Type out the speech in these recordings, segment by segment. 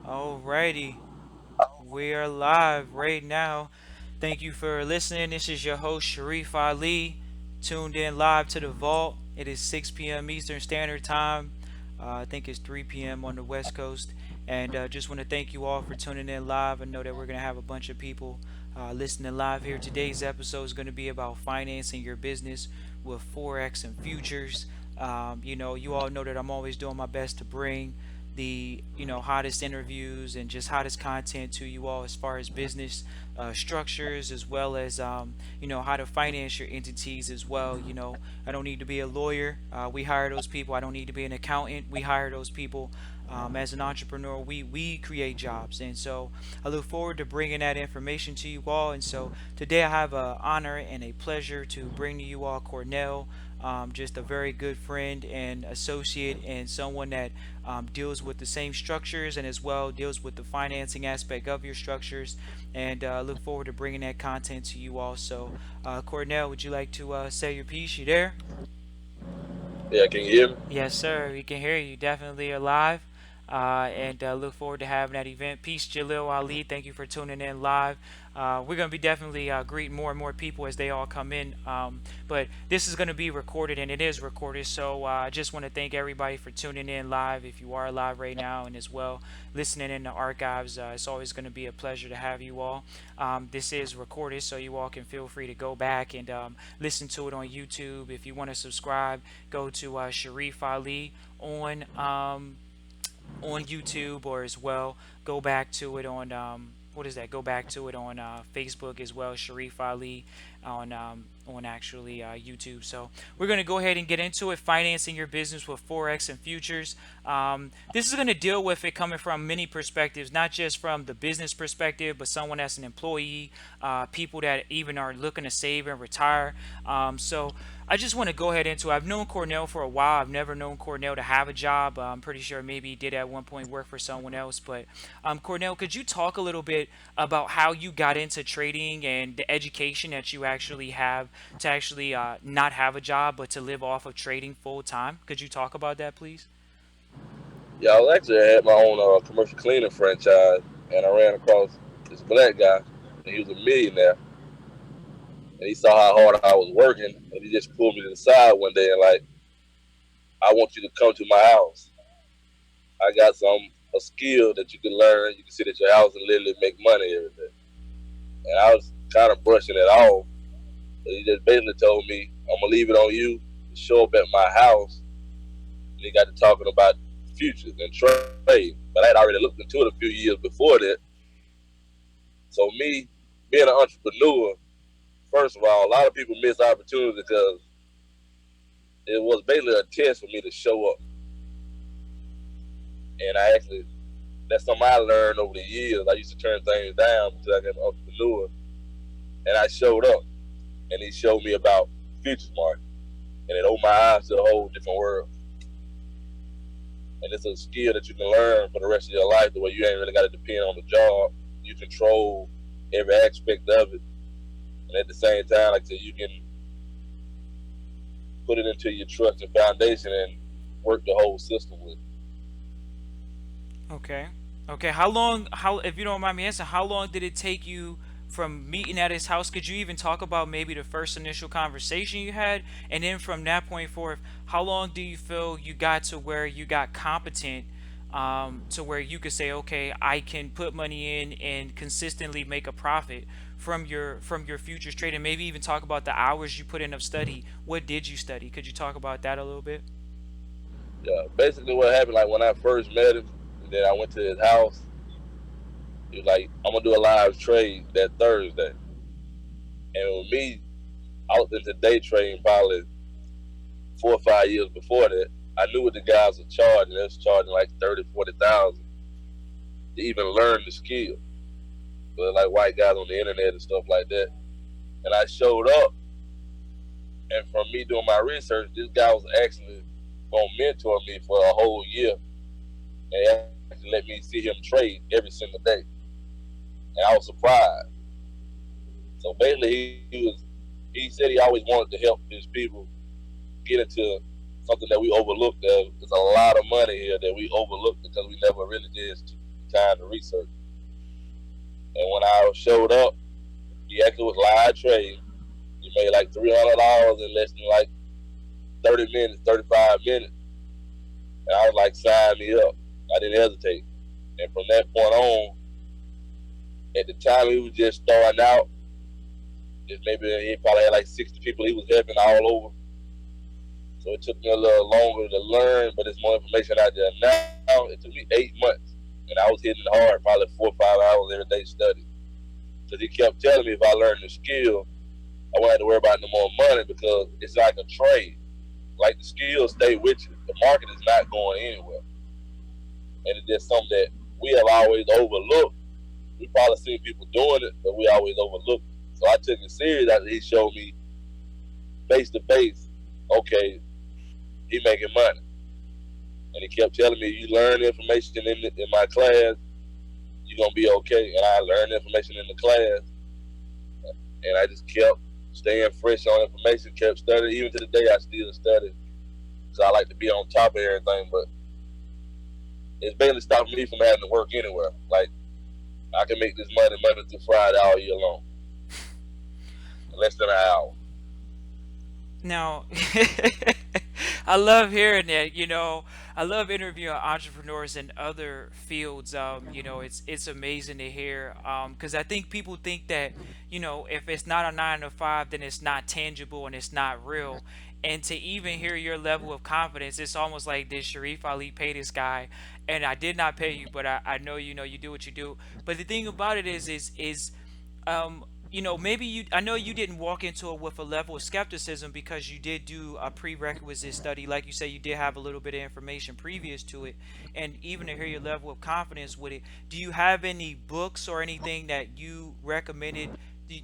Alrighty, we are live right now. Thank you for listening. This is your host Sharif Ali, tuned in live to the vault. It is 6 p.m. Eastern Standard Time. I think it's 3 p.m. on the West Coast. And just want to thank you all for tuning in live. I know that we're going to have a bunch of people listening live here. Today's episode is going to be about financing your business with Forex and futures. You all know that I'm always doing my best to bring the hottest interviews and just hottest content to you all as far as business structures, as well as how to finance your entities as well. I don't need to be a lawyer. We hire those people. I don't need to be an accountant. We hire those people. As an entrepreneur, we create jobs, and so I look forward to bringing that information to you all. And so today I have an honor and a pleasure to bring to you all Cornell, just a very good friend and associate, and someone that deals with the same structures and as well deals with the financing aspect of your structures. And look forward to bringing that content to you all. So, Cornell, would you like to say your piece? You there? Yeah, can you hear me? Yes, sir. We can hear you. Definitely alive. And look forward to having that event. Peace, Jalil Ali. Thank you for tuning in live. We're going to be definitely greeting more and more people as they all come in. But this is going to be recorded, and it is recorded. So I just want to thank everybody for tuning in live. If you are live right now, and as well listening in the archives, it's always going to be a pleasure to have you all. This is recorded, so you all can feel free to go back and listen to it on YouTube. If you want to subscribe, go to Sharif Ali on YouTube, or as well go back to it on what is that? Go back to it on Facebook as well, Sharif Ali on actually YouTube. So we're gonna go ahead and get into it. Financing your business with Forex and futures. This is gonna deal with it coming from many perspectives, not just from the business perspective, but someone that's an employee, people that even are looking to save and retire. So I just want to go ahead into. I've known Cornell for a while. I've never known Cornell to have a job. I'm pretty sure maybe he did at one point work for someone else. But Cornell, could you talk a little bit about how you got into trading and the education that you actually have to actually not have a job but to live off of trading full time? Could you talk about that, please? Yeah, I was actually had my own commercial cleaning franchise, and I ran across this black guy, and he was a millionaire, and he saw how hard I was working, and he just pulled me to the side one day and like, I want you to come to my house. I got a skill that you can learn. You can sit at your house and literally make money every day. And I was kind of brushing it off, but he just basically told me, I'm gonna leave it on you to show up at my house. And he got to talking about futures and trade. But I had already looked into it a few years before that. So me being an entrepreneur, first of all, a lot of people miss opportunities because it was basically a test for me to show up. And I actually that's something I learned over the years. I used to turn things down until I became an entrepreneur. And I showed up and he showed me about futures market. And it opened my eyes to a whole different world. And it's a skill that you can learn for the rest of your life, the way you ain't really got to depend on the job. You control every aspect of it, and at the same time, like I said, you can put it into your trust and foundation and work the whole system with. Okay. Okay. How long? How, if you don't mind me asking, how long did it take you from meeting at his house? Could you even talk about maybe the first initial conversation you had, and then from that point forth, how long do you feel you got to where you got competent, to where you could say, okay, I can put money in and consistently make a profit from your futures trading? Maybe even talk about the hours you put in of study. What did you study? Could you talk about that a little bit? Yeah, basically what happened, like when I first met him, and then I went to his house, he was like, I'm gonna do a live trade that Thursday. And with me, I was into day trading probably 4 or 5 years before that. I knew what the guys were charging. They was charging like 30, 40,000 to even learn the skill. But like white guys on the internet and stuff like that. And I showed up, and from me doing my research, this guy was actually gonna mentor me for a whole year and actually let me see him trade every single day. And I was surprised. So basically, he said he always wanted to help his people get into something that we overlooked. There's a lot of money here that we overlooked because we never really did time to research. And when I showed up, he actually was live trading. He made like $300 in less than like 30 minutes, 35 minutes. And I was like, sign me up. I didn't hesitate. And from that point on, at the time he was just starting out, just maybe he probably had like 60 people he was helping all over. So it took me a little longer to learn, but there's more information out there now. It took me 8 months, and I was hitting it hard, probably 4 or 5 hours every day studying. Because he kept telling me if I learned the skill, I wouldn't have to worry about no more money because it's like a trade. Like the skills stay with you. The market is not going anywhere. And it's just something that we have always overlooked. We probably seen people doing it, but we always overlooked it. So I took it serious after he showed me face to face, okay, he making money. And he kept telling me, you learn information in my class, you're going to be okay. And I learned information in the class, and I just kept staying fresh on information, kept studying. Even to the day, I still study. So I like to be on top of everything, but it's barely stopping me from having to work anywhere. Like, I can make this money Monday through Friday all year long, in less than an hour. Now, I love hearing that. I love interviewing entrepreneurs in other fields. It's amazing to hear. Because I think people think that if it's not a 9 to 5, then it's not tangible and it's not real. And to even hear your level of confidence, it's almost like, did Sharif Ali pay this guy? And I did not pay you, but I know you do what you do. But the thing about it is maybe I know you didn't walk into it with a level of skepticism because you did do a prerequisite study. Like you say, you did have a little bit of information previous to it. And even to hear your level of confidence with it, do you have any books or anything that you recommended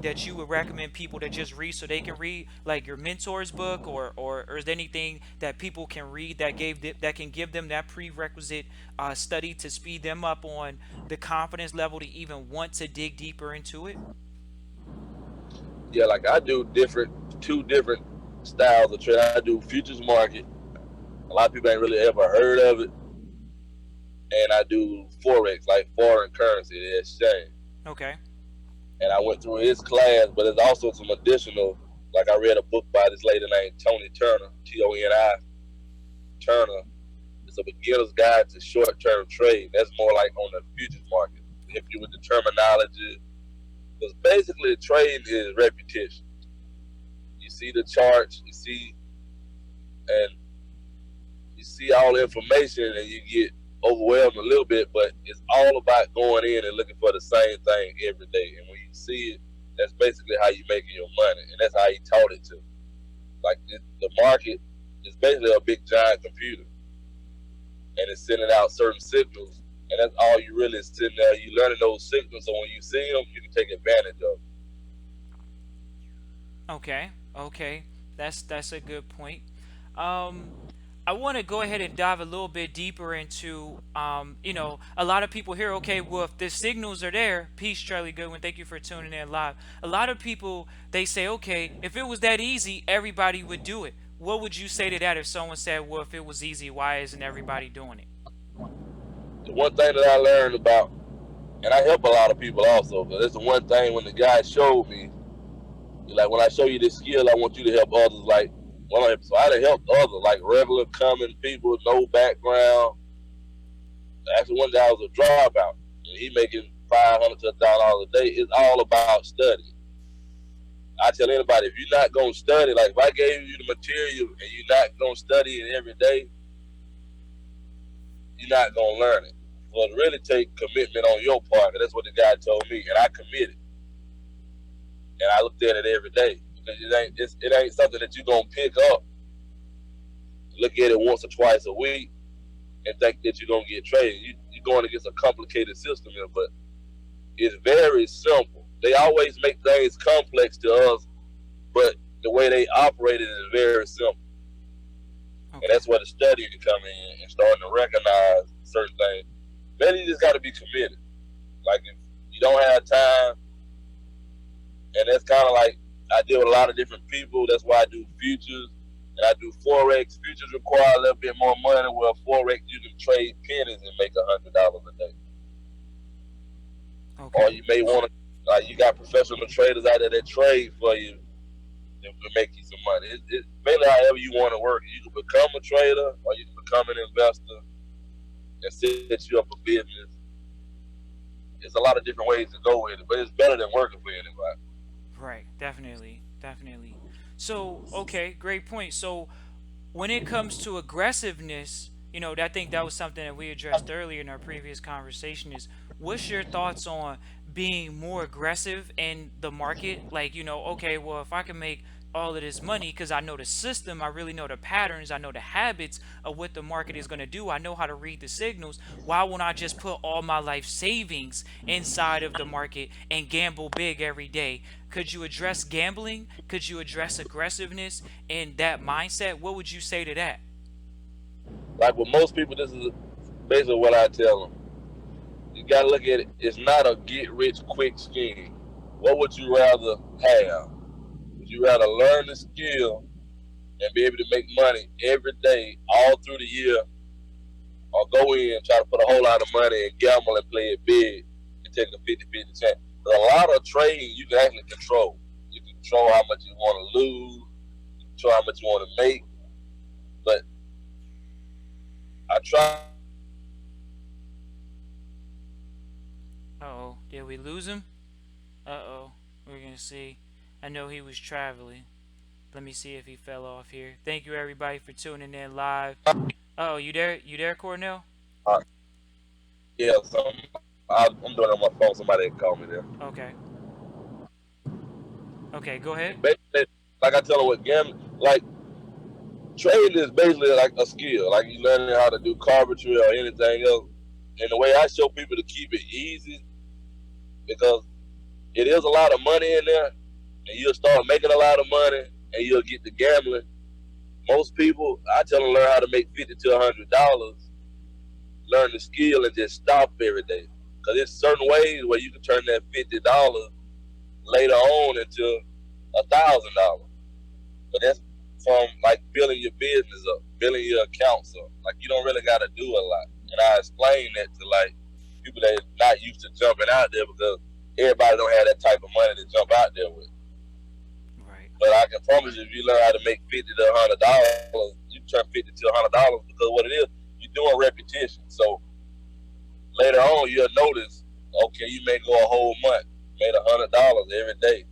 that you would recommend people to just read so they can read, like your mentor's book, or is there anything that people can read that can give them that prerequisite study to speed them up on the confidence level to even want to dig deeper into it? Yeah, like I do two different styles of trade. I do futures market. A lot of people ain't really ever heard of it. And I do Forex, like foreign currency, the exchange. Okay. And I went through his class, but there's also some additional, like I read a book by this lady named Tony Turner, Toni Turner. It's a beginner's guide to short-term trade. That's more like on the futures market. If you with the terminology, because basically trading is repetition. You see the charts, and you see all the information, and you get overwhelmed a little bit. But it's all about going in and looking for the same thing every day. And when you see it, that's basically how you making your money, and that's how he taught it to. Like the market is basically a big giant computer, and it's sending out certain signals, and that's all you really is sitting there. You learning those signals, so when you see them, you can take advantage of them. Okay. Okay. That's a good point. Um, I want to go ahead and dive a little bit deeper into, a lot of people here. Okay, well, if the signals are there, peace, Charlie Goodwin. Thank you for tuning in live. A lot of people they say, okay, if it was that easy, everybody would do it. What would you say to that if someone said, well, if it was easy, why isn't everybody doing it? The one thing that I learned about, and I help a lot of people also, because that's the one thing when the guy showed me, like when I show you this skill, I want you to help others. Like, well, so I done helped others, like regular common people, no background. Actually, one guy was a dropout, and he making $500 to $1,000 a day. It's all about studying. I tell anybody, if you're not gonna study, like if I gave you the material and you're not gonna study it every day, you're not gonna learn it. So it really take commitment on your part. And that's what the guy told me, and I committed, and I looked at it every day because it ain't something that you're gonna pick up, look at it once or twice a week, and think that you're gonna get traded. You're going against a complicated system here, but it's very simple. They always make things complex to us, but the way they operate it is very simple. And Okay. that's where the studying can come in and starting to recognize certain things. Then you just got to be committed. Like if you don't have time, and that's kind of like I deal with a lot of different people. That's why I do futures and I do Forex. Futures require a little bit more money, where Forex you can trade pennies and make $100 a day. or Okay. you may want to, you got professional traders out there that trade for you to make you some money. It's mainly however you want to work. You can become a trader or you can become an investor and set you up a business. There's a lot of different ways to go with it, but it's better than working for anybody. Right. Definitely. Definitely. So, okay, great point. So, when it comes to aggressiveness, I think that was something that we addressed earlier in our previous conversation is what's your thoughts on being more aggressive in the market? Like, okay, well, if I can make all of this money because I know the system, I really know the patterns, I know the habits of what the market is going to do, I know how to read the signals. Why won't I just put all my life savings inside of the market and gamble big every day? Could you address gambling? Could you address aggressiveness and that mindset? What would you say to that? Like with most people, this is basically what I tell them. You got to look at it. It's not a get rich quick scheme. What would you rather have? Would you rather learn the skill and be able to make money every day, all through the year, or go in and try to put a whole lot of money and gamble and play it big and take a 50-50 chance? But a lot of trading you can actually control. You can control how much you want to lose, you control how much you want to make. But I try to tell people that Uh-oh, did we lose him? Uh-oh, we're gonna see. I know he was traveling. Let me see if he fell off here. Thank you everybody for tuning in live. Oh, you there? You there, Cornell? yeah, I'm doing it on my phone. Somebody called me there. Okay. Okay, go ahead. Basically, like I tell them with gambling, like trading is basically like a skill. Like you learning how to do carpentry or anything else. And the way I show people to keep it easy, because it is a lot of money in there, and you'll start making a lot of money, and you'll get to gambling. Most people, I tell them learn how to make $50 to $100, learn the skill, and just stop every day. Because there's certain ways where you can turn that $50 later on into $1,000. But that's from like building your business up, building your accounts up. Like you don't really got to do a lot. And I explain that to like people that are not used to jumping out there because everybody don't have that type of money to jump out there with. Right. But I can promise you, if you learn how to make $50 to $100, you turn $50 to $100 because what it is, you're doing repetition. So later on, you'll notice, okay, you may go a whole month, made $100 every day.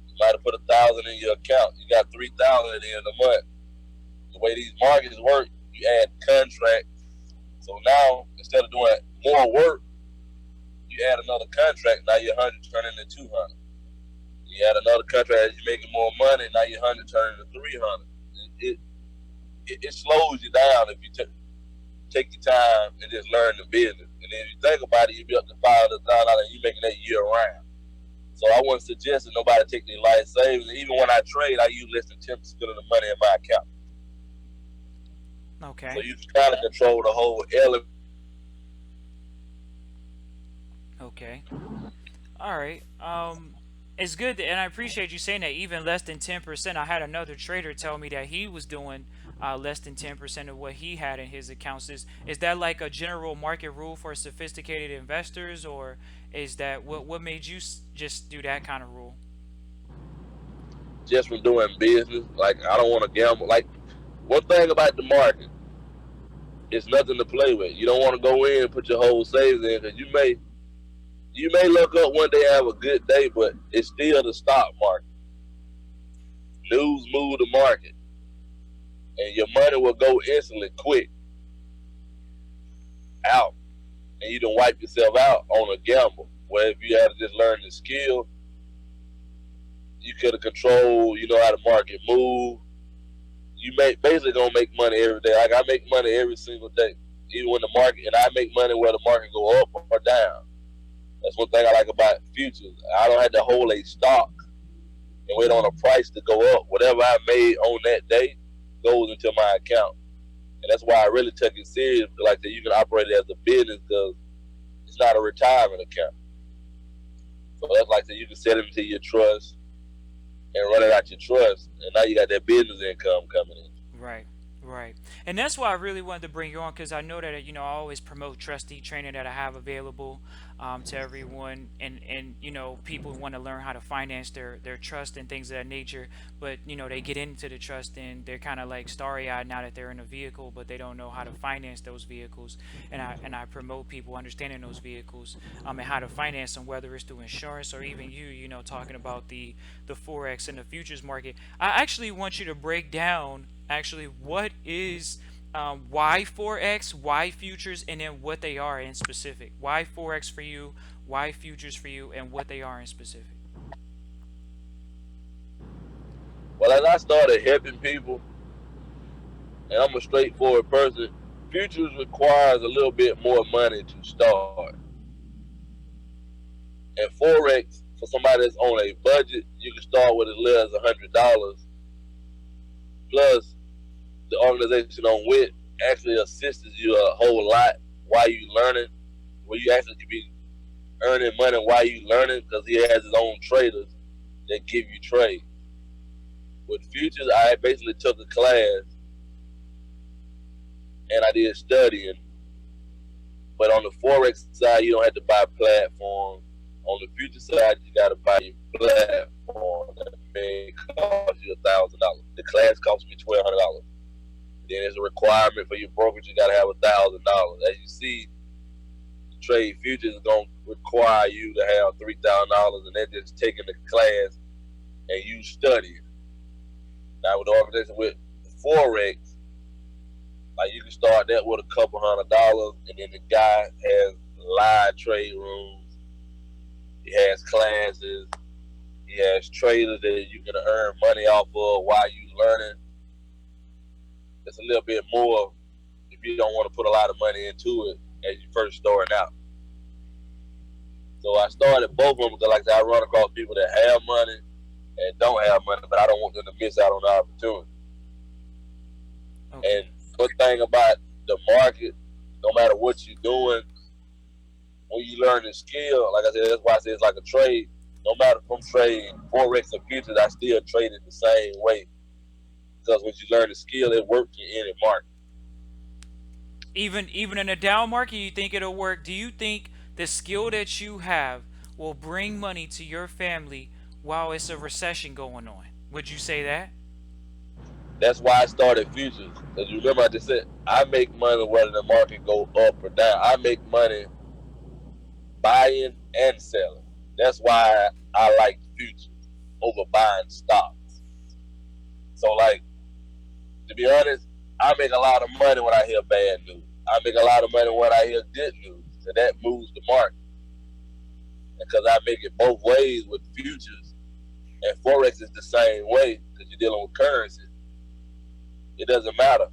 You might have put 1,000 in your account. You got 3,000 at the end of the month. The way these markets work, you add contracts. So now instead of doing more work, you add another contract. Now your 100 turn into 200. You add another contract as you're making more money. Now your 100 turn into 300. It, it slows you down if you take your time and just learn the business. And then if you think about it, you be up to $500,000 and you making that year round. So I wouldn't suggest that nobody take their life savings. Even when I trade, I use less than 10% of the money in my account. So Okay. you can kind of control the whole element of it. Okay. All right. It's good, and I appreciate you saying that. Even less than 10%. I had another trader tell me that he was doing less than 10% of what he had in his accounts. Is that like a general market rule for sophisticated investors, or is that what made you just do that kind of rule? Just from doing business. Like I don't want to gamble. Like one thing about the market, it's nothing to play with. You don't want to go in and put your whole savings in because you may look up one day and have a good day, but it's still the stock market. News move the market, and your money will go instantly, quick, out, and you don't wipe yourself out on a gamble. Where if you had to just learn the skill, you could have controlled. You know how the market move. You basically gonna make money every day. Like I make money every single day, even when the market, and I make money whether the market go up or down. That's one thing I like about futures. I don't have to hold a stock and wait on a price to go up. Whatever I made on that day goes into my account. And that's why I really took it serious. Like that, you can operate it as a business because it's not a retirement account. So that's like that, you can set it into your trust and run it out your trust, and now you got that business income coming in. Right. Right. And that's why I really wanted to bring you on because I know that, I always promote trustee training that I have available to everyone. And people want to learn how to finance their trust and things of that nature. But, they get into the trust and they're kind of like starry eyed now that they're in a vehicle, but they don't know how to finance those vehicles. And I promote people understanding those vehicles and how to finance them, whether it's through insurance or even talking about the Forex and the futures market. I actually want you to break down actually what is why Forex, why futures, and then what they are in specific. Why Forex for you, why futures for you, and what they are in specific. Well, as I started helping people, and I'm a straightforward person, futures requires a little bit more money to start. And Forex, for somebody that's on a budget, you can start with as little as $100. Plus, the organization on WIT actually assists you a whole lot while you learning, where you actually could be earning money while you learning because he has his own traders that give you trades. With futures, I basically took a class and I did studying. But on the Forex side, you don't have to buy platforms. On the future side, you got to buy your platform. That may cost you $1,000. The class cost me $1,200. Then there's a requirement for your brokerage. You got to have $1,000. As you see, trade futures is going to require you to have $3,000, and they're just taking the class and you studying. Now with the organization with Forex, like you can start that with a couple $100, and then the guy has live trade rooms. He has classes. He has traders that you can earn money off of while you learning. It's a little bit more if you don't want to put a lot of money into it as you first starting out. So I started both of them because, like I said, I run across people that have money and don't have money, but I don't want them to miss out on the opportunity. And Okay. good thing about the market, no matter what you're doing, when you learn the skill, like I said, that's why I say it's like a trade. No matter if I'm trading Forex or futures, I still trade it the same way. Because when you learn the skill, it works in any market. Even in a down market, you think it'll work? Do you think the skill that you have will bring money to your family while it's a recession going on? Would you say that? That's why I started futures. Because you remember I just said, I make money whether the market go up or down. I make money buying and selling. That's why I like futures over buying stocks. So, like, to be honest, I make a lot of money when I hear bad news. I make a lot of money when I hear good news, and that moves the market. Because I make it both ways with futures, and Forex is the same way because you're dealing with currency. It doesn't matter.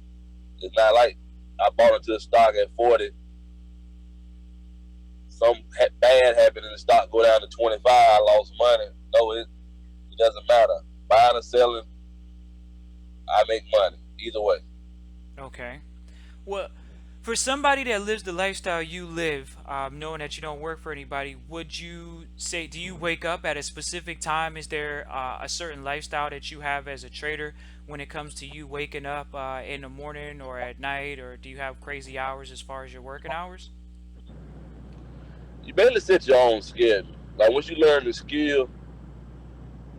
It's not like I bought into the stock at 40. Some bad happened in the stock go down to 25. I lost money. No, it doesn't matter. Buying or selling, I make money either way. Okay. Well, for somebody that lives the lifestyle you live, knowing that you don't work for anybody, would you say, do you wake up at a specific time? Is there a certain lifestyle that you have as a trader when it comes to you waking up in the morning or at night, or do you have crazy hours as far as your working hours? You basically set your own schedule. Like once you learn the skill,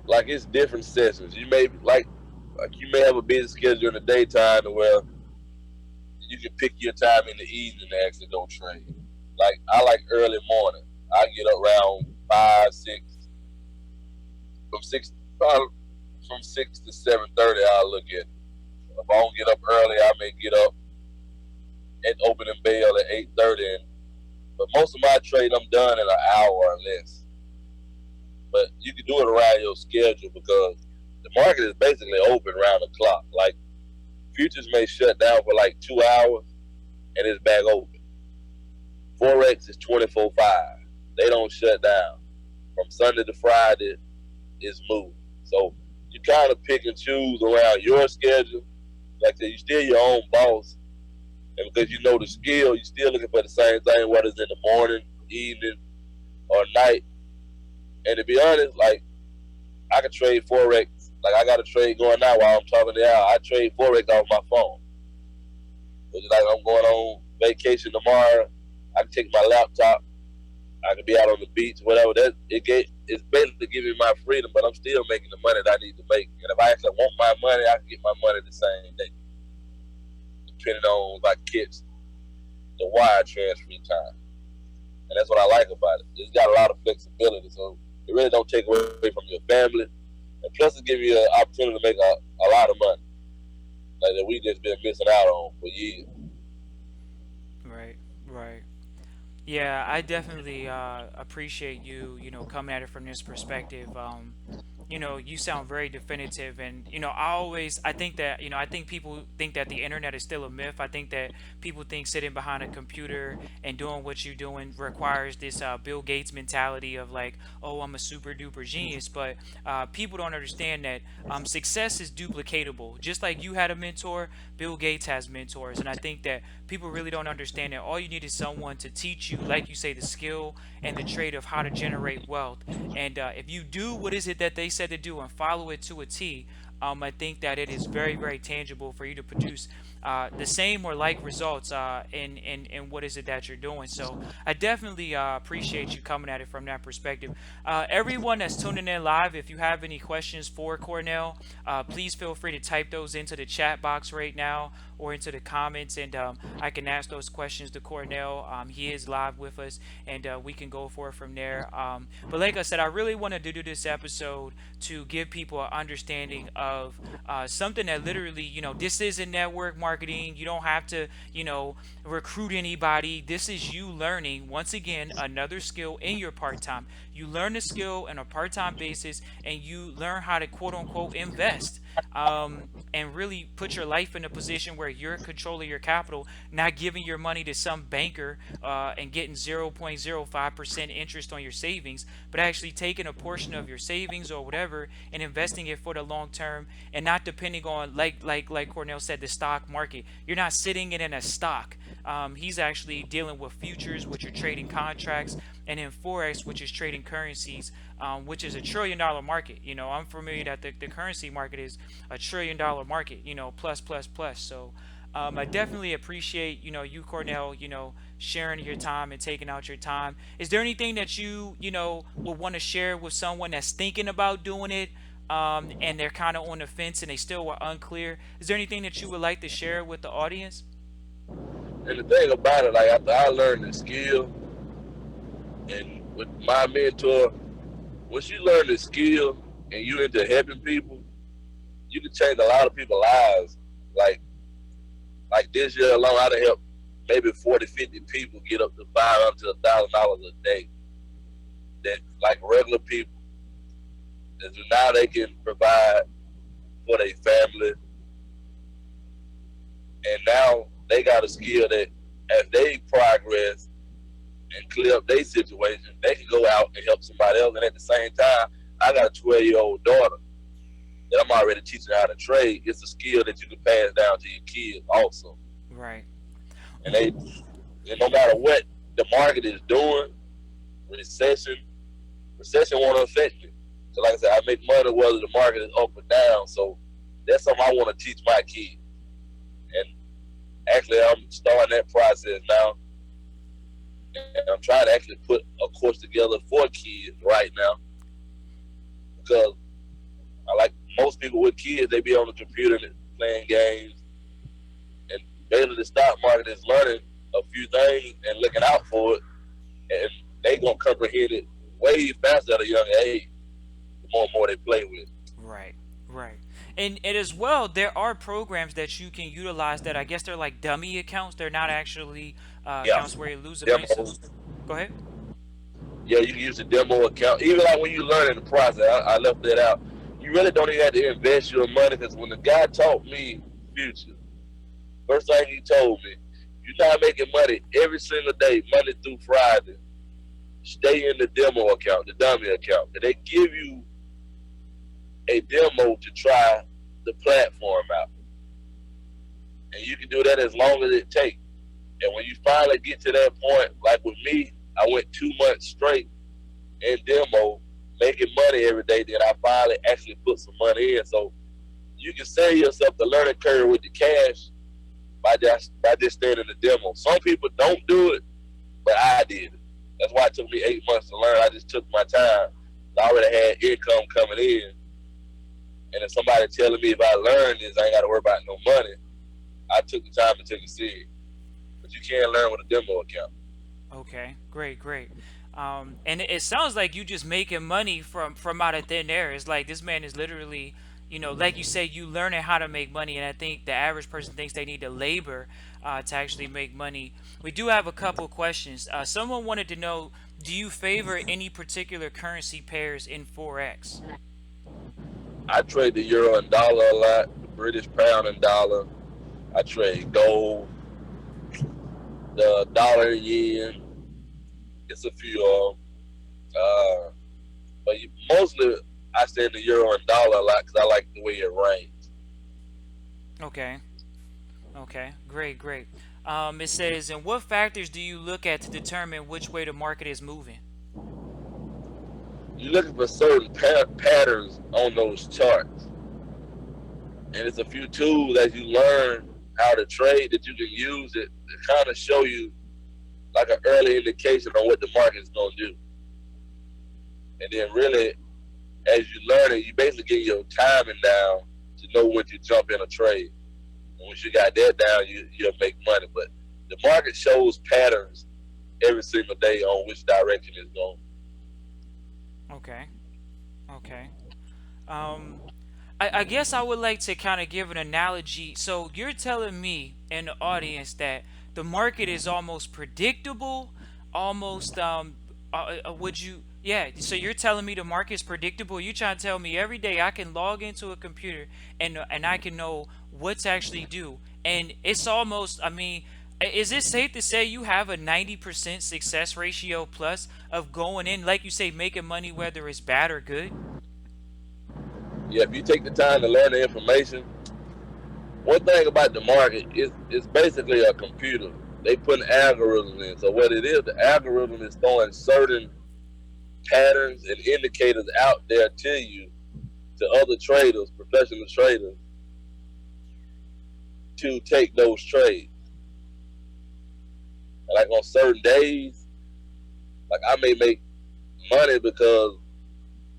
like it's different sessions. You may like you may have a busy schedule in the daytime where you can pick your time in the evening to actually go trade. Like I like early morning. I get up around 5, 6, from 6 probably from 6 to 7:30. I'll look at it. If I don't get up early, I may get up and open the bell at 8:30. But most of my trade I'm done in an hour or less. But you can do it around your schedule because the market is basically open around the clock. Like futures may shut down for like 2 hours and it's back open. Forex is 24/5. They don't shut down. From Sunday to Friday, it's moving. So you kind of pick and choose around your schedule. Like I said, you're still your own boss. And because you know the skill, you're still looking for the same thing, whether it's in the morning, evening, or night. And to be honest, like I can trade Forex. Like I got a trade going now while I'm talking to y'all. I trade Forex off my phone. It's like I'm going on vacation tomorrow. I can take my laptop. I can be out on the beach, whatever. It's basically giving me my freedom, but I'm still making the money that I need to make. And if I actually want my money, I can get my money the same day, depending on if I catch the wire transfer time. And that's what I like about it. It's got a lot of flexibility, so it really don't take away from your family. And plus, it gives you an opportunity to make a lot of money, like that we just been missing out on for years. Right, right. Yeah, I definitely appreciate you, coming at it from this perspective. You sound very definitive, and I think that, I think people think that the internet is still a myth. I think that people think sitting behind a computer and doing what you're doing requires this Bill Gates mentality of like, oh, I'm a super duper genius. But people don't understand that success is duplicatable. Just like you had a mentor, Bill Gates has mentors, and I think that people really don't understand that all you need is someone to teach you, like you say, the skill and the trade of how to generate wealth. And if you do what is it that they said to do and follow it to a T, I think that it is very, very tangible for you to produce the same or like results in what is it that you're doing. So I definitely appreciate you coming at it from that perspective. Everyone that's tuning in live, if you have any questions for Cornell, please feel free to type those into the chat box right now or into the comments, and I can ask those questions to Cornell. He is live with us, and we can go for it from there. But like I said, I really wanted to do this episode to give people an understanding of something that literally, this isn't network marketing. You don't have to, recruit anybody. This is you learning, once again, another skill in your part time. You learn the skill on a part time basis, and you learn how to quote unquote invest. And really put your life in a position where you're in control of your capital, not giving your money to some banker and getting 0.05% interest on your savings, but actually taking a portion of your savings or whatever and investing it for the long term, and not depending on, like Cornell said, the stock market. You're not sitting in a stock. He's actually dealing with futures, which are trading contracts, and then Forex, which is trading currencies, which is $1 trillion market. I'm familiar that the currency market is $1 trillion market, plus, plus, plus. So I definitely appreciate, you, Cornell, sharing your time and taking out your time. Is there anything that you would want to share with someone that's thinking about doing it, and they're kind of on the fence and they still were unclear? Is there anything that you would like to share with the audience? And the thing about it, like after I learned the skill, and with my mentor, once you learn the skill and you into helping people, you can change a lot of people's lives. Like like this year alone, I'd have helped maybe 40, 50 people get up to $500 to $1,000 a day. That like regular people, and so now they can provide for their family, and now they got a skill that as they progress and clear up their situation, they can go out and help somebody else. And at the same time, I got a 12-year-old daughter that I'm already teaching her how to trade. It's a skill that you can pass down to your kids also. Right. And and no matter what the market is doing, recession, recession won't affect me. So like I said, I make money whether the market is up or down. So that's something I want to teach my kids. And actually, I'm starting that process now. And I'm trying to actually put a course together for kids right now, because I like most people with kids, they be on the computer playing games, and basically the stock market is learning a few things and looking out for it, and they gonna comprehend it way faster at a young age. The more and more they play with. Right, right. And as well, there are programs that you can utilize that I guess they're like dummy accounts. They're not actually Yeah, accounts where you lose the money. So, demos. go ahead. Yeah, you can use the demo account. Even like when you learn in the process, I left that out. You really don't even have to invest your money, because when the guy taught me future, first thing he told me, you're not making money every single day, Monday through Friday. Stay in the demo account, the dummy account. And they give you a demo to try the platform out. And you can do that as long as it takes. And when you finally get to that point, like with me, I went 2 months straight in demo, making money every day. Then I finally actually put some money in. So you can save yourself the learning curve with the cash by just staying in the demo. Some people don't do it, but I did it. That's why it took me 8 months to learn. I just took my time. I already had income coming in, and if somebody telling me if I learn this, I ain't got to worry about no money. I took the time to take it serious. But you can't learn with a demo account. Okay, great, great. And it sounds like you just making money from out of thin air. It's like this man is literally, like you say, you learning how to make money. And I think the average person thinks they need to labor to actually make money. We do have a couple questions. Someone wanted to know, do you favor any particular currency pairs in Forex? I trade the euro and dollar a lot, the British pound and dollar. I trade gold, the dollar and yen. It's a few of them. But mostly I stay in the euro and dollar a lot because I like the way it ranks. Okay, okay, great, great. It says, and what factors do you look at to determine which way the market is moving? You're looking for certain patterns on those charts, and it's a few tools as you learn how to trade that you can use it to kind of show you like an early indication on what the market is going to do. And then really, as you learn it, you basically get your timing down to know when to jump in a trade. And once you got that down, you'll make money. But the market shows patterns every single day on which direction it's going. Okay, okay. Um, I guess I would like to kind of give an analogy. So you're telling me and the audience that the market is almost predictable, almost would you yeah, so you're telling me the market is predictable. You trying to tell me every day I can log into a computer and I can know what to actually do. And it's almost, I mean, is it safe to say you have a 90% success ratio plus of going in, like you say, making money whether it's bad or good? Yeah, if you take the time to learn the information, one thing about the market is it's basically a computer. They put algorithms in. So what it is, the algorithm is throwing certain patterns and indicators out there to you, to other traders, professional traders, to take those trades. And like on certain days, like I may make money because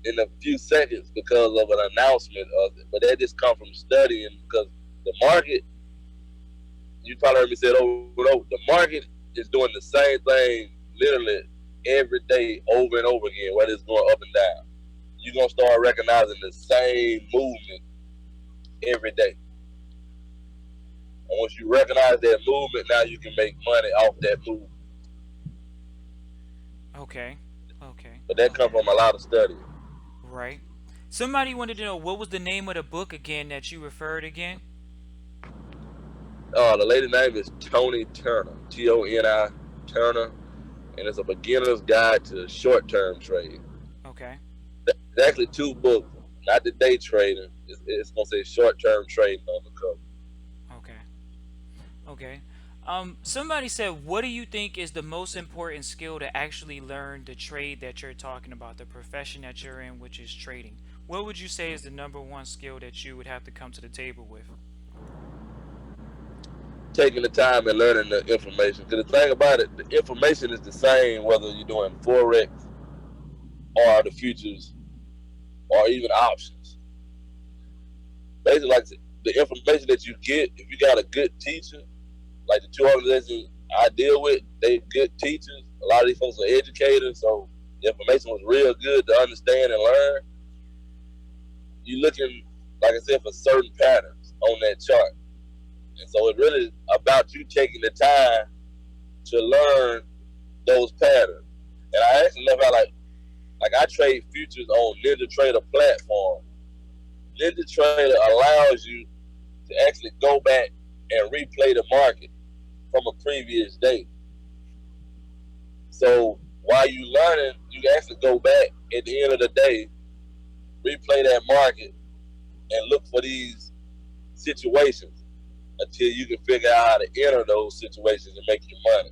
in a few seconds because of an announcement of it, but that just come from studying because the market, you probably heard me say it over and over, the market is doing the same thing literally every day over and over again, whether it's going up and down. You're gonna start recognizing the same movement every day. And once you recognize that movement, now you can make money off that movement. Okay, okay, But that comes okay. from a lot of studying. Right. Somebody wanted to know what was the name of the book again that you referred again? The lady name is Tony Turner, Toni Turner, and it's a beginner's guide to short-term trading. Okay, It's actually two books, not the day trading. It's gonna say short-term trading on the cover. okay, okay. Somebody said, what do you think is the most important skill to actually learn the trade that you're talking about, the profession that you're in, which is trading? What would you say is the number one skill that you would have to come to the table with? Taking the time and learning the information. Because the thing about it, the information is the same whether you're doing forex or the futures or even options. Basically, like the information that you get, if you got a good teacher, like the two organizations I deal with, they good teachers. A lot of these folks are educators, so the information was real good to understand and learn. You looking, like I said, for certain patterns on that chart. And so it's really about you taking the time to learn those patterns. And I actually love how like I trade futures on Ninja Trader platform. Ninja Trader allows you to actually go back and replay the market from a previous day. So while you learning, you can actually go back at the end of the day, replay that market, and look for these situations until you can figure out how to enter those situations and make your money.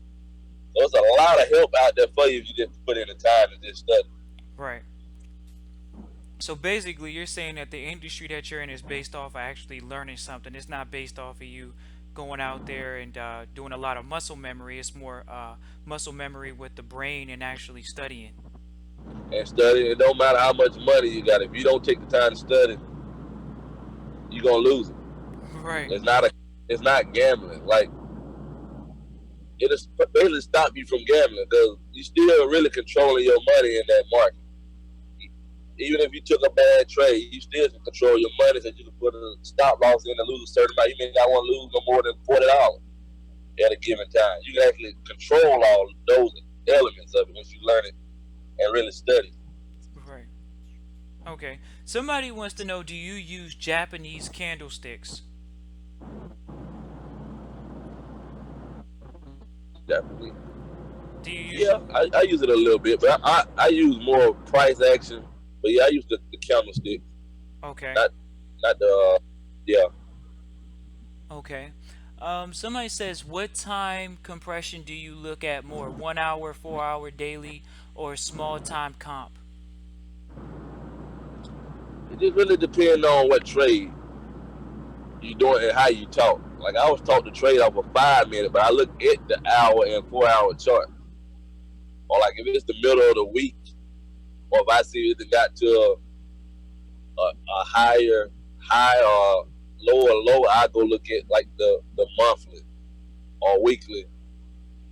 So it's a lot of help out there for you if you just put in the time to just study. Right. So basically, you're saying that the industry that you're in is based off of actually learning something. It's not based off of you going out there and doing a lot of muscle memory. It's more muscle memory with the brain and actually studying. And study. It don't matter how much money you got. If you don't take the time to study, you're gonna lose it. Right. It's not a. It's not gambling. Like it'll basically stop you from gambling because you still really controlling your money in that market. Even if you took a bad trade, you still can control your money so you can put a stop loss in and lose a certain amount. You may not want to lose no more than $40 at a given time. You can actually control all those elements of it once you learn it and really study. Right. Okay. Somebody wants to know, do you use Japanese candlesticks? Definitely. Do you use Yeah, I use it a little bit, but I use more price action. But yeah, I use the candlestick, Okay. not not the yeah. Okay. Somebody says, what time compression do you look at more? 1 hour, 4 hour daily, or small time comp? It just really depends on what trade you doing and how you talk. Like I was taught to trade off a 5 minute, but I look at the hour and 4 hour chart. Or like if it's the middle of the week, or if I see it got to a higher high or lower low, I go look at like the monthly or weekly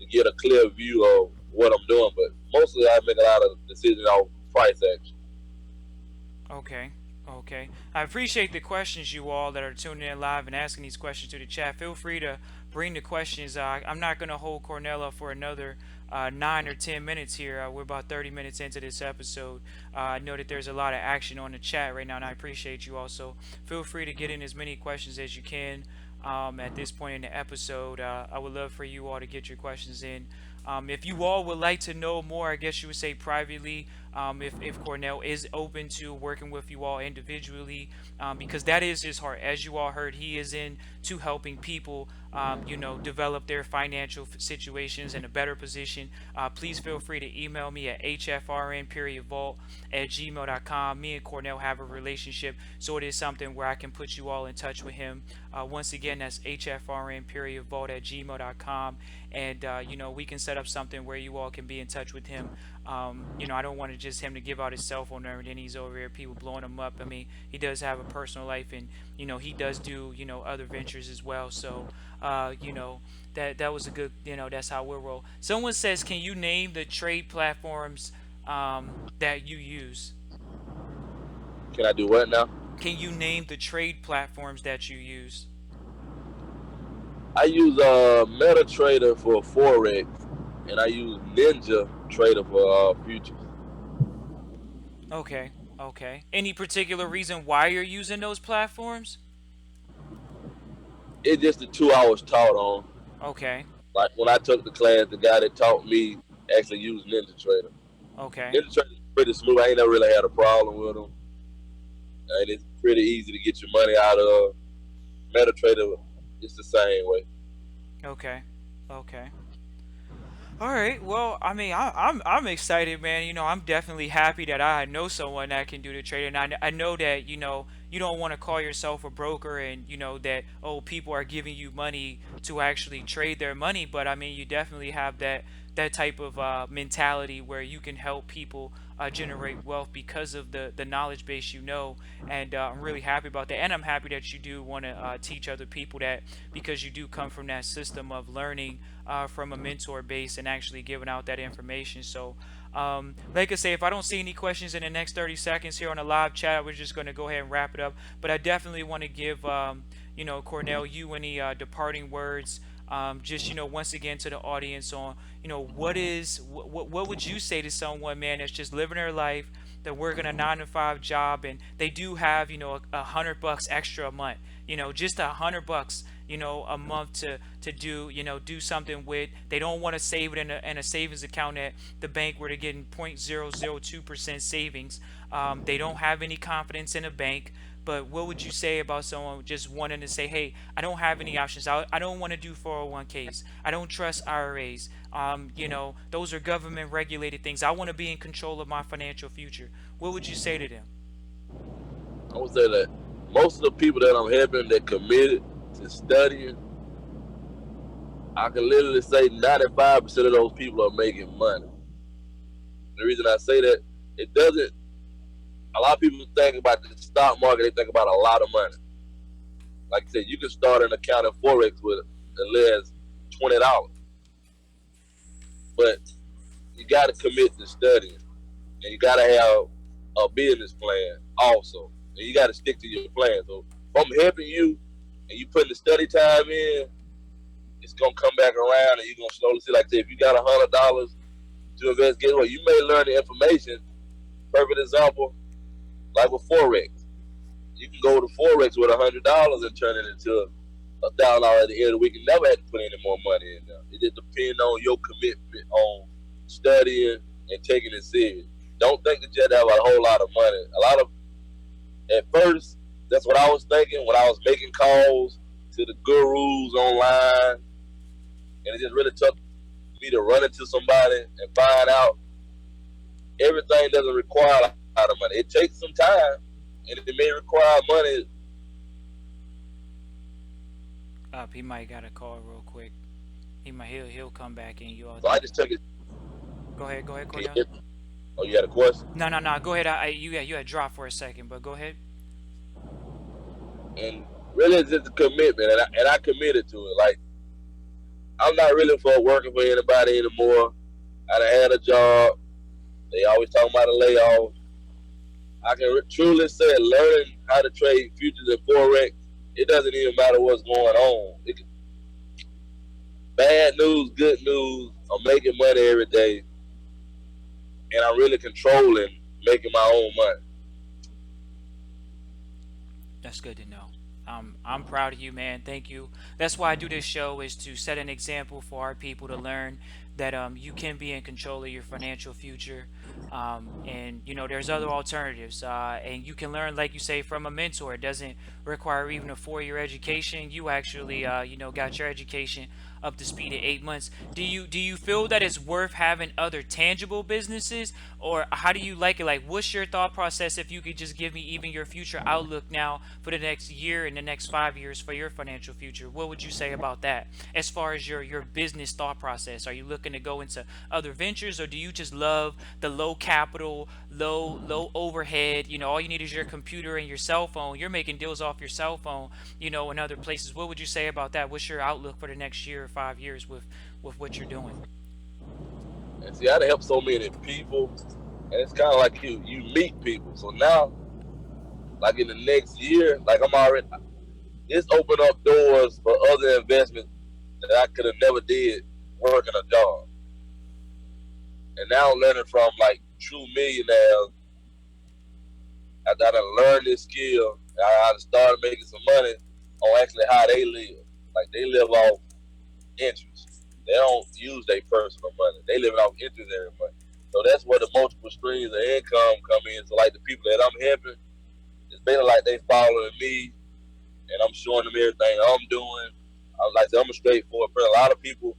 to get a clear view of what I'm doing. But mostly I make a lot of decisions off price action. Okay. Okay. I appreciate the questions, you all that are tuning in live and asking these questions to the chat. Feel free to bring the questions. I'm not going to hold Cornell up for another 9 or 10 minutes here. We're about 30 minutes into this episode. I know that there's a lot of action on the chat right now, and I appreciate you all. So feel free to get in as many questions as you can at this point in the episode. I would love for you all to get your questions in. If you all would like to know more, I guess you would say privately, if Cornell is open to working with you all individually, because that is his heart. As you all heard, he is into helping people, develop their financial situations in a better position. Please feel free to email me at hfrn.vault at gmail.com. Me and Cornell have a relationship, so it is something where I can put you all in touch with him. Once again, that's hfrn.vault at gmail.com. And, we can set up something where you all can be in touch with him. I don't want to just him to give out his cell phone number and then he's over here, people blowing him up. I mean, he does have a personal life and, he does do, other ventures as well. So, that was a good, that's how we'll roll. Someone says, can you name the trade platforms that you use? Can I do what now? Can you name the trade platforms that you use? I use MetaTrader for Forex, and I use Ninja Trader for futures. Okay, okay. Any particular reason why you're using those platforms? It's just the two I was taught on. Okay, Like when I took the class, the guy that taught me actually used Ninja Trader. okay, Ninja Trader is pretty smooth. I ain't never really had a problem with them, and it's pretty easy to get your money out of. MetaTrader, it's the same way. okay, okay. All right. Well, I mean, I'm excited, man. I'm definitely happy that I know someone that can do the trading. I know that you don't want to call yourself a broker, and that people are giving you money to actually trade their money. But I mean, you definitely have that type of mentality where you can help people generate wealth because of the knowledge base, and I'm really happy about that. And I'm happy that you do want to teach other people that, because you do come from that system of learning from a mentor base and actually giving out that information. So, like I say, if I don't see any questions in the next 30 seconds here on the live chat, we're just going to go ahead and wrap it up. But I definitely want to give, Cornell, you any departing words. Just once again to the audience on what would you say to someone, man, that's just living their life, that working a 9 to 5 job, and they do have $100 extra a month, just $100 a month to do something with. They don't want to save it in a savings account at the bank where they're getting 0.002% savings. They don't have any confidence in a bank. But what would you say about someone just wanting to say, hey, I don't have any options. I don't want to do 401ks. I don't trust IRAs. Those are government regulated things. I want to be in control of my financial future. What would you say to them? I would say that most of the people that I'm helping that committed to studying, I can literally say 95% of those people are making money. The reason I say that, it doesn't. A lot of people think about the stock market. They think about a lot of money. Like I said, you can start an account in Forex with as little as $20, but you got to commit to studying, and you got to have a business plan also, and you got to stick to your plan. So if I'm helping you, and you putting the study time in, it's gonna come back around, and you're gonna slowly see. Like I said, if you got $100 to invest, guess what? You may learn the information. Perfect example, like with Forex. You can go to Forex with $100 and turn it into $1,000 at the end of the week and never had to put any more money in there. It just depends on your commitment on studying and taking it serious. Don't think that you have to have a whole lot of money. A lot of At first, that's what I was thinking when I was making calls to the gurus online, and it just really took me to run into somebody and find out everything doesn't require a lot of money. It takes some time, and it may require money. He might got a call real quick. He'll come back and you all. So I just took it. Go ahead, Cornell. Oh, you had a question? No, no, no. Go ahead. You had dropped for a second, but go ahead. And really, it's just a commitment, and I committed to it. Like, I'm not really for working for anybody anymore. I done had a job. They always talking about a layoff. I can truly say learning how to trade futures and forex, it doesn't even matter what's going on. Bad news, good news. I'm making money every day, and I'm really controlling making my own money. That's good to know. I'm proud of you, man. Thank you. That's why I do this show, is to set an example for our people to learn that you can be in control of your financial future, and there's other alternatives, and you can learn, like you say, from a mentor. It doesn't require even a 4-year education. You actually got your education up to speed in 8 months. Do you feel that it's worth having other tangible businesses, or how do you like it? Like, what's your thought process? If you could just give me even your future outlook now for the next year and the next 5 years for your financial future, what would you say about that? As far as your business thought process, are you looking to go into other ventures, or do you just love the low capital, low overhead? All you need is your computer and your cell phone. You're making deals off your cell phone, in other places. What would you say about that? What's your outlook for the next year or 5 years with what you're doing? And see, I done helped so many people, and it's kind of like you meet people. So now, like in the next year, like I'm already, it's opened up doors for other investments that I could have never did working a job. And now I'm learning from like true millionaires. I done learned this skill. I started making some money on actually how they live. Like they live off interest. They don't use their personal money. They live off interest every month. So that's where the multiple streams of income come in. So like the people that I'm helping, it's basically like they following me, and I'm showing them everything I'm doing. I'm a straightforward person. A lot of people,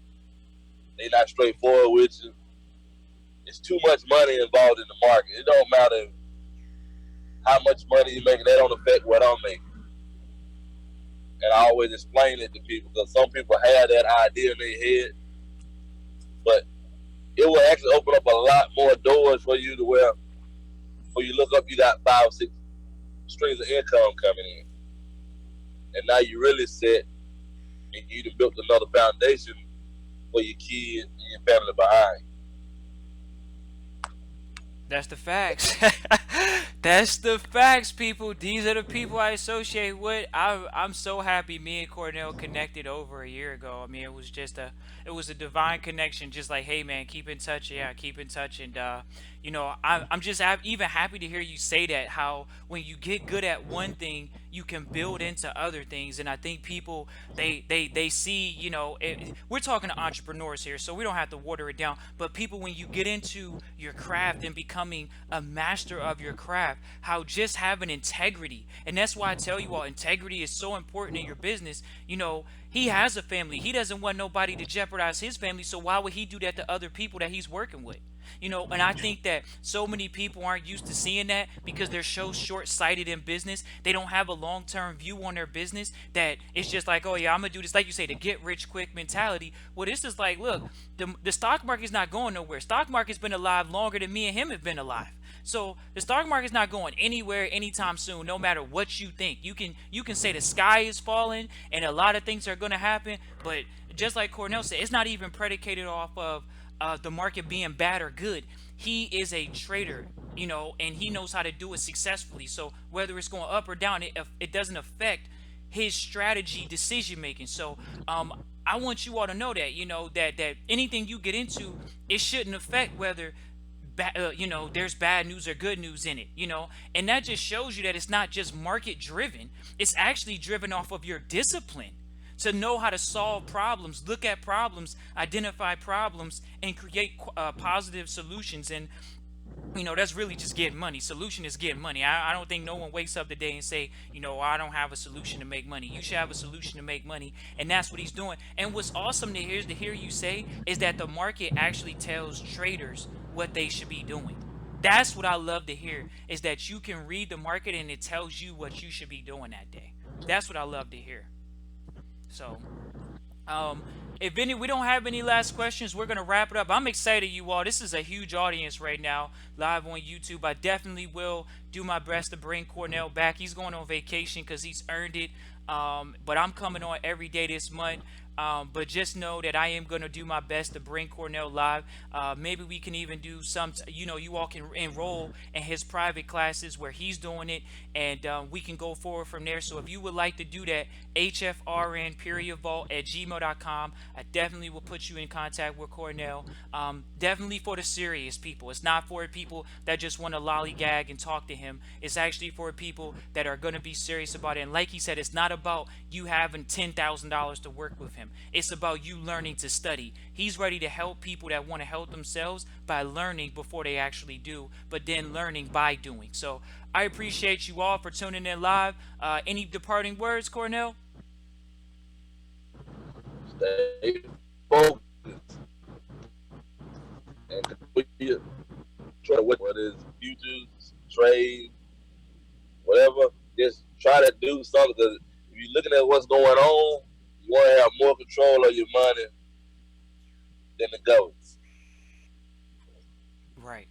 they not straightforward with you. It's too much money involved in the market. It don't matter how much money you make. That don't affect what I'm making. And I always explain it to people because some people have that idea in their head, but it will actually open up a lot more doors for you to where, when you look up, you got 5 or 6 streams of income coming in, and now you really set, and you done built another foundation for your kids and your family behind. That's the facts. That's the facts, people. These are the people I associate with. I'm so happy me and Cornell connected over a year ago. I mean, it was a divine connection. Just like, hey man, keep in touch. Yeah, keep in touch. And I'm just even happy to hear you say that. How when you get good at one thing, you can build into other things. And I think people they see, we're talking to entrepreneurs here, so we don't have to water it down. But people, when you get into your craft and becoming a master of your craft, have, how just having integrity, and that's why I tell you all, integrity is so important in your business. He has a family. He doesn't want nobody to jeopardize his family, so why would he do that to other people that he's working with? And I think that so many people aren't used to seeing that because they're so short-sighted in business. They don't have a long-term view on their business, that it's just like, oh yeah, I'm gonna do this, like you say, the get rich quick mentality. Well, this is like, look, the stock market's not going nowhere. Stock market's been alive longer than me and him have been alive. So the stock market's not going anywhere anytime soon, no matter what you think. You can say the sky is falling and a lot of things are gonna happen, but just like Cornell said, it's not even predicated off of the market being bad or good. He is a trader, and he knows how to do it successfully. So whether it's going up or down, it doesn't affect his strategy decision making. So I want you all to know that, that anything you get into, it shouldn't affect whether there's bad news or good news in it, and that just shows you that it's not just market driven. It's actually driven off of your discipline to know how to solve problems, look at problems, identify problems, and create positive solutions. And that's really just getting money. Solution is getting money. I don't think no one wakes up today and say, I don't have a solution to make money. You should have a solution to make money, and that's what he's doing. And what's awesome to hear you say is that the market actually tells traders what they should be doing. That's what I love to hear, is that you can read the market and it tells you what you should be doing that day. That's what I love to hear. So, um, if we don't have any last questions, we're gonna wrap it up. I'm excited, you all. This is a huge audience right now, live on YouTube. I definitely will do my best to bring Cornell back. He's going on vacation because he's earned it. But I'm coming on every day this month. But just know that I am going to do my best to bring Cornell live. Maybe we can even do you all can enroll in his private classes where he's doing it, and we can go forward from there. So if you would like to do that, hfrn period vault at gmail.com. I definitely will put you in contact with Cornell. Definitely for the serious people. It's not for people that just want to lollygag and talk to him. It's actually for people that are going to be serious about it. And like he said, it's not about you having $10,000 to work with him. It's about you learning to study. He's ready to help people that want to help themselves by learning before they actually do, but then learning by doing. So I appreciate you all for tuning in live. Any departing words, Cornell? Stay focused and continue try what is futures, trade, whatever. Just try to do something. Because if you're looking at what's going on, you want to have more control of your money than the government. Right.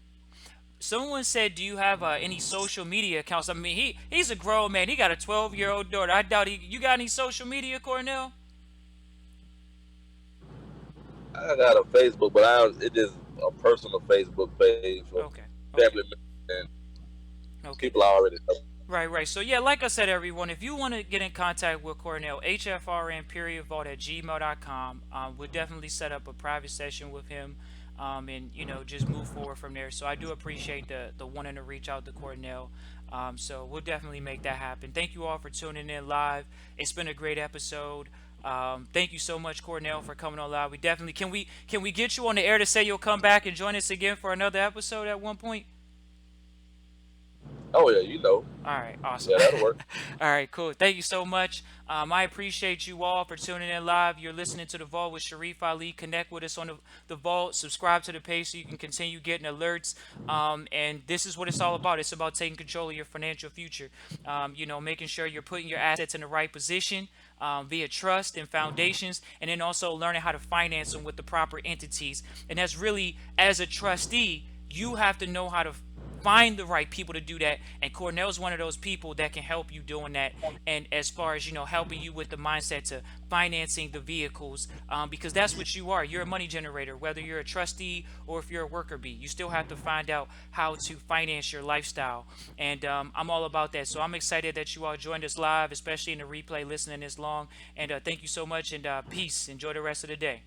Someone said, "Do you have any social media accounts?" I mean, he's a grown man. He got a 12-year-old daughter. I doubt you got any social media, Cornell. I got a Facebook, but it is a personal Facebook page for Okay. Okay. family members and Okay. people I already know. Right, right. So yeah, like I said, everyone, if you want to get in contact with Cornell, hfrn period vault at gmail.com. We'll definitely set up a private session with him, and just move forward from there. So I do appreciate the wanting to reach out to Cornell. So we'll definitely make that happen. Thank you all for tuning in live. It's been a great episode. Thank you so much, Cornell, for coming on live. We definitely can we get you on the air to say you'll come back and join us again for another episode at one point? Oh yeah, you know. All right, awesome. Yeah, that'll work. All right, cool. Thank you so much. I appreciate you all for tuning in live. You're listening to The Vault with Sharif Ali. Connect with us on the Vault. Subscribe to the page so you can continue getting alerts. And this is what it's all about. It's about taking control of your financial future. Making sure you're putting your assets in the right position via trust and foundations, and then also learning how to finance them with the proper entities. And that's really, as a trustee, you have to know how to find the right people to do that, and Cornell's one of those people that can help you doing that. And as far as helping you with the mindset to financing the vehicles, because that's what you are. You're a money generator, whether you're a trustee or if you're a worker bee. You still have to find out how to finance your lifestyle, and I'm all about that. So I'm excited that you all joined us live, especially in the replay, listening this long. And thank you so much, and peace. Enjoy the rest of the day.